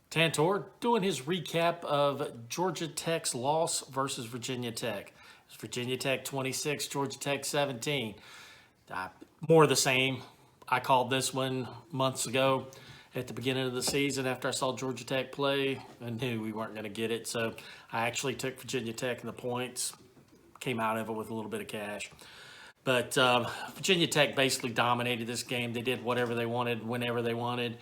Tantor doing his recap of Georgia Tech's loss versus Virginia Tech. It's Virginia Tech 26, Georgia Tech 17. More of the same. I called this one months ago at the beginning of the season after I saw Georgia Tech play. I knew we weren't going to get it, so I actually took Virginia Tech and the points, came out of it with a little bit of cash. But Virginia Tech basically dominated this game. They did whatever they wanted, whenever they wanted.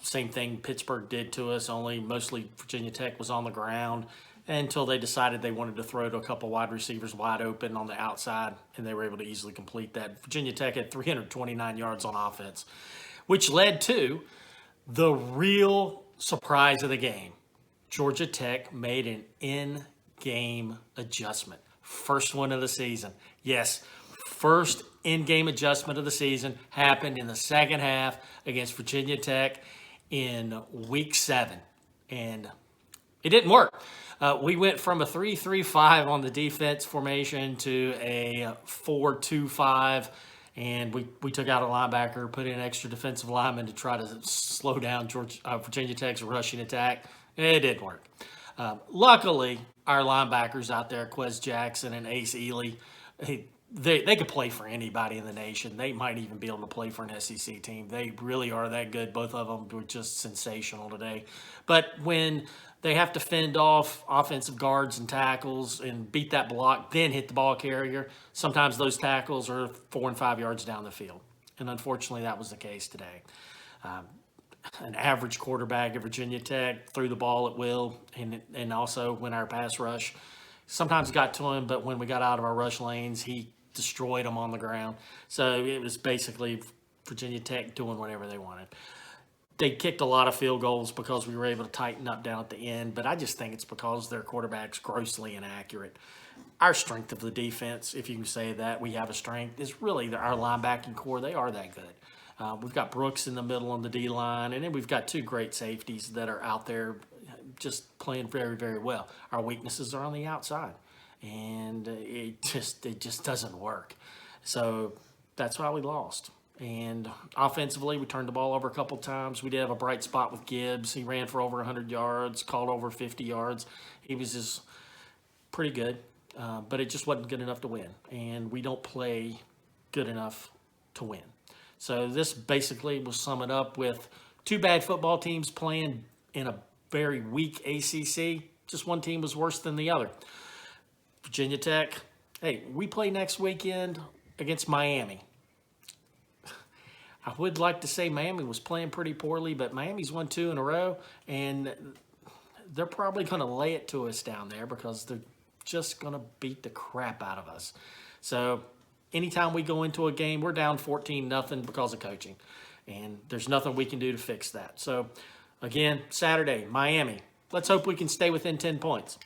Same thing Pittsburgh did to us, only mostly Virginia Tech was on the ground until they decided they wanted to throw to a couple wide receivers wide open on the outside, and they were able to easily complete that. Virginia Tech had 329 yards on offense, which led to the real surprise of the game. Georgia Tech made an in-game adjustment. First one of the season. Yes, first in-game adjustment of the season happened in the second half against Virginia Tech in week 7. And it didn't work. We went from a 3-3-5 on the defense formation to a 4-2-5. And we took out a linebacker, put in an extra defensive lineman to try to slow down Virginia Tech's rushing attack. It didn't work. Luckily, our linebackers out there, Quez Jackson and Ace Ely, they could play for anybody in the nation. They might even be able to play for an SEC team. They really are that good. Both of them were just sensational today. But when they have to fend off offensive guards and tackles and beat that block, then hit the ball carrier, sometimes those tackles are 4 and 5 yards down the field. And unfortunately, that was the case today. An average quarterback at Virginia Tech threw the ball at will, and also when our pass rush sometimes got to him, but when we got out of our rush lanes, he destroyed them on the ground. So it was basically Virginia Tech doing whatever they wanted. They kicked a lot of field goals because we were able to tighten up down at the end, but I just think it's because their quarterback's grossly inaccurate. Our strength of the defense, if you can say that, we have a strength, is really our linebacking core. They are that good. We've got Brooks in the middle on the D-line, and then we've got 2 great safeties that are out there just playing very, very well. Our weaknesses are on the outside, and it just doesn't work. So that's why we lost. And offensively, we turned the ball over a couple times. We did have a bright spot with Gibbs. He ran for over 100 yards, caught over 50 yards. He was just pretty good, but it just wasn't good enough to win. And we don't play good enough to win. So this basically will sum it up with 2 bad football teams playing in a very weak ACC. Just one team was worse than the other. Virginia Tech, hey, we play next weekend against Miami. I would like to say Miami was playing pretty poorly, but Miami's won 2 in a row, and they're probably going to lay it to us down there because they're just going to beat the crap out of us. So anytime we go into a game, we're down 14-0 because of coaching, and there's nothing we can do to fix that. So, again, Saturday, Miami. Let's hope we can stay within 10 points.